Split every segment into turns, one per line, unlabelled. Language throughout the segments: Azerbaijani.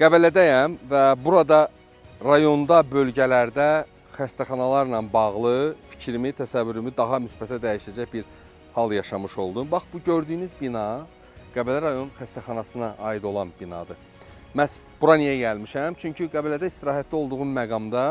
Qəbələdəyəm və burada rayonda, bölgələrdə xəstəxanalarla bağlı fikrimi, təsəvvürümü daha müsbətə dəyişəcək bir hal yaşamış oldum. Bax, bu gördüyünüz bina Qəbələ rayon xəstəxanasına aid olan binadır. Məhz bura niyə gəlmişəm? Çünki Qəbələdə istirahətdə olduğum məqamda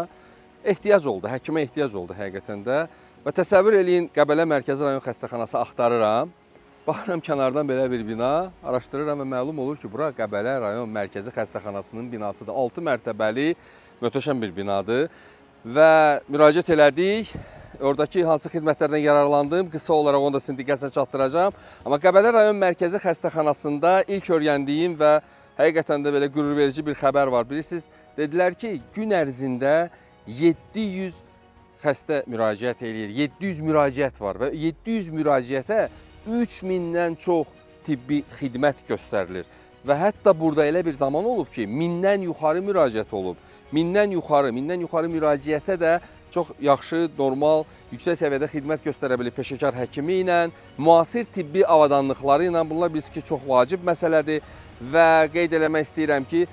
ehtiyac oldu, həkimə ehtiyac oldu həqiqətən də. Və təsəvvür eləyin, Qəbələ Mərkəzi rayon xəstəxanası axtarıram. Baxıram kənardan belə bir bina, araşdırıram və məlum olur ki, bura Qəbələ rayon Mərkəzi xəstəxanasının binasıdır. 6 mərtəbəli, möhtəşəm bir binadır. Və müraciət elədik. Oradakı hansı xidmətlərdən yararlandım, qısa olaraq onu da sizin diqqətinizə çatdıracağım. Amma Qəbələ rayon Mərkəzi xəstəxanasında ilk öyrəndiyim və həqiqətən də belə qürurverici bir xəbər var. Bilirsiniz, dedilər ki, gün ərzində 700 xəstə müraciət eləyir. 700 müraciət var və 700 müraciətə 3000-dən çox tibbi xidmət göstərilir. Və hətta burada elə bir zaman olub ki, 1000-dən yuxarı müraciət olub. 1000-dən yuxarı müraciətə də çox yaxşı, normal, yüksək səviyyədə xidmət göstərə bilir peşəkar həkimi ilə, müasir tibbi avadanlıqları ilə. Bunlar bilirsiniz ki, çox vacib məsələdir. Və qeyd eləmək istəyirəm ki,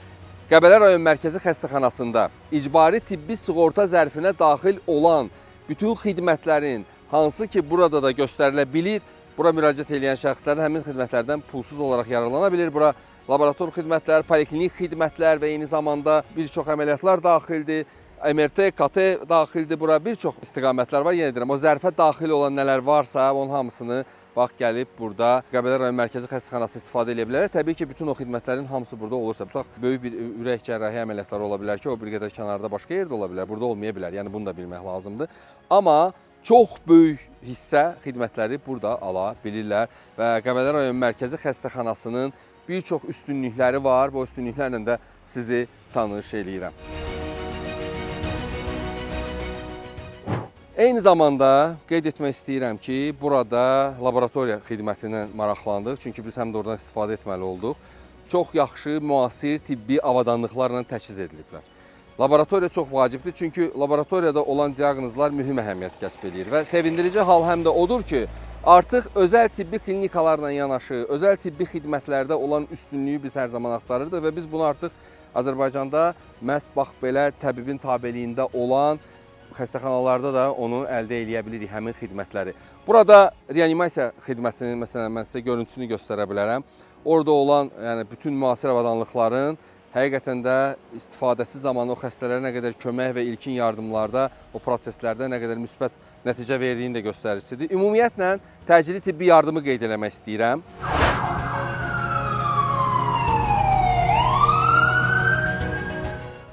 Qəbələ rayon Mərkəzi xəstəxanasında icbari tibbi sığorta zərfinə daxil olan bütün xidmətlərin hansı ki burada da göstərilə bilir, bura müraciət edən şəxslərin həmin xidmətlərdən pulsuz olaraq yararlana bilir. Bura laborator xidmətlər, poliklinik xidmətlər və eyni zamanda bir çox əməliyyatlar daxildir. MRT, KT daxildir, bura bir çox istiqamətlər var. Yenə deyirəm, o zərfə daxil olan nələr varsa, onun hamısını bax gəlib burada Qəbələ rayon Mərkəzi xəstəxanası istifadə edə bilər. Təbii ki, bütün o xidmətlərin hamısı burada olursa, tutaq böyük bir ürək cərrahi əməliyyatları ola bilər ki, o bir qədər kənarda başqa yerdə ola bilər, burada olmaya bilər. Yəni bunu da bilmək lazımdır. Amma çox böyük hissə xidmətləri burada ala bilirlər və Qəbələ rayon Mərkəzi xəstəxanasının bir çox üstünlükləri var. Bu üstünlüklərlə də sizi tanış eləyirəm. Eyni zamanda qeyd etmək istəyirəm ki, burada laboratoriya xidmətindən maraqlandıq. Çünki biz həm də oradan istifadə etməli olduq. Çox yaxşı, müasir tibbi avadanlıqlarla təchiz ediliblər. Laboratoriya çox vacibdir, çünki laboratoriyada olan diaqnozlar mühüm əhəmiyyət kəsb edir. Və sevindirici hal həm də odur ki, artıq özəl tibbi klinikalarla yanaşı, özəl tibbi xidmətlərdə olan üstünlüyü biz hər zaman axtarırdıq və biz bunu artıq Azərbaycanda məhz bax belə təbibin tabeliyində olan xəstəxanalarda da onu əldə eləyə bilirik, həmin xidmətləri. Burada reanimasiya xidmətinin, məsələn, mən sizə görüntüsünü göstərə bilərəm. Orada olan bütün müasir avadanlıqların həqiqətən də istifadəsi zamanı o xəstələrə nə qədər kömək və ilkin yardımlarda, o proseslərdə nə qədər müsbət nəticə verdiyini də göstəricisidir. Ümumiyyətlə, təcili tibbi yardımı qeyd eləmək istəyirəm.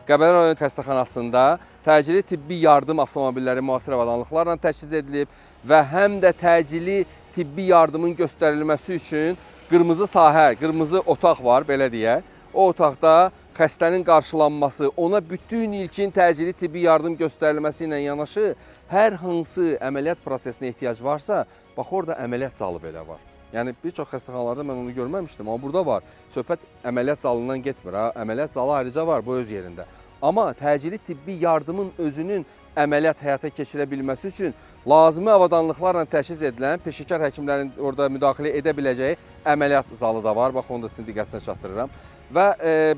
Qəbələ rayon xəstəxanasında təcili tibbi yardım avtomobilləri müasir avadanlıqlarla təchiz edilib və həm də təcili tibbi yardımın göstərilməsi üçün qırmızı sahə, qırmızı otaq var, belə deyək. O otaqda xəstənin qarşılanması, ona bütün ilkin təcili tibbi yardım göstərilməsi ilə yanaşı hər hansı əməliyyat prosesinə ehtiyac varsa, bax orada əməliyyat zalı belə var. Yəni bir çox xəstəxanalarda mən onu görməmişdim, amma burada var. Söhbət əməliyyat zalından getmir, əməliyyat zalı ayrıca var bu öz yerində. Amma təcili tibbi yardımın özünün əməliyyat həyata keçirə bilməsi üçün lazımi avadanlıqlarla təchiz edilən peşəkar həkimlərin orada müdaxilə edə biləcəyi əməliyyat zalı da var. Bax, onu da sizin diqqətinizə çatdırıram. Və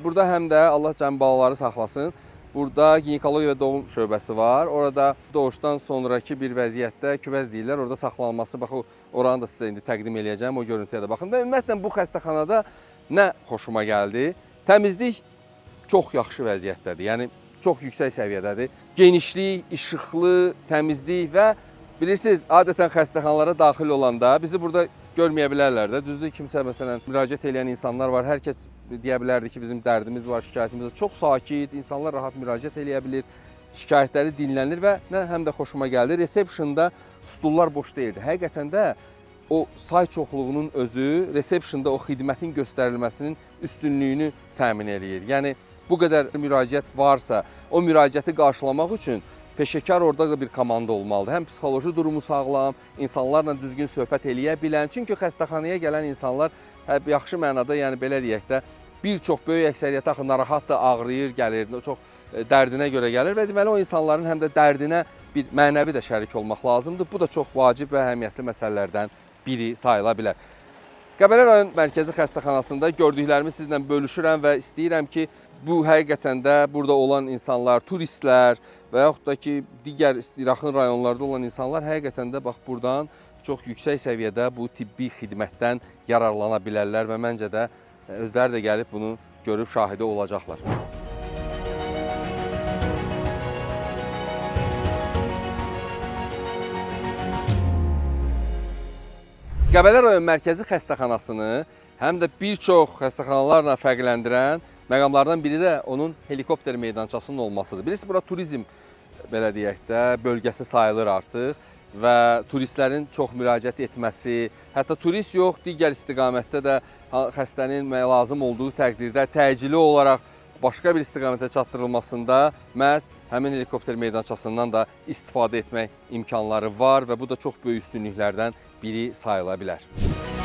burada həm də Allah cəmi balaları saxlasın, burada ginekologiya və doğum şöbəsi var. Orada doğuşdan sonraki bir vəziyyətdə küvəz deyirlər, orada saxlanılması. Bax, oranı da sizə indi təqdim eləyəcəm, o görüntüyə də baxın. Və ümumiyyətlə bu xəstəxanada nə xoşuma gəldi? Təmizlik çox yaxşı vəziyyətdədir, yəni çox yüksək səviyyədədir. Genişlik, işıqlı, təmizlik və bilirsiniz, adətən xəstəxanalara daxil olanda bizi burada görməyə bilərlər də. Düzdür, kimsə məsələn müraciət edən insanlar var. Hər kəs deyə bilərdi ki, bizim dərdimiz var, şikayətimiz var. Çox sakit, insanlar rahat müraciət edə bilir, şikayətləri dinlənilir və həm də xoşuma gəldi. Resepsiyonda stullar boş deyildi. Həqiqətən də o say çoxluğunun özü resepsiyonda o xidmətin göstərilməsinin üstünlüyünü təmin eləyir. Yəni bu qədər müraciət varsa, o müraciəti qarşılamaq üçün peşəkar orada da bir komanda olmalıdır. Həm psixoloji durumu sağlam, insanlarla düzgün söhbət eləyə bilən. Çünki xəstəxanaya gələn insanlar yaxşı mənada, yəni belə deyək də, bir çox böyük əksəriyyəti axı narahat da ağrıyır, gəlir, çox dərdinə görə gəlir və deməli o insanların həm də dərdinə bir mənəvi də şərik olmaq lazımdır. Bu da çox vacib və əhəmiyyətli məsələlərdən biri sayıla bilər. Qəbələ rayon Mərkəzi Xəstəxanasında gördüklərimi sizlə bölüşürəm və istəyirəm ki, Bu həqiqətən də burada olan insanlar, turistlər və yaxud da ki, digər yaxın rayonlarda olan insanlar həqiqətən də bax buradan çox yüksək səviyyədə bu tibbi xidmətdən yararlana bilərlər və məncə də özləri də gəlib bunu görüb şahidi olacaqlar. Qəbələ rayon mərkəzi xəstəxanasını həm də bir çox xəstəxanalarla fərqləndirən məqamlardan biri də onun helikopter meydançasının olmasıdır. Bilirsiniz, bura turizm belə deyək də bölgəsi sayılır artıq və turistlərin çox müraciət etməsi, hətta turist yox, digər istiqamətdə də xəstənin lazım olduğu təqdirdə təcili olaraq başqa bir istiqamətə çatdırılmasında məhz həmin helikopter meydançasından da istifadə etmək imkanları var və bu da çox böyük üstünlüklərdən biri sayıla bilər.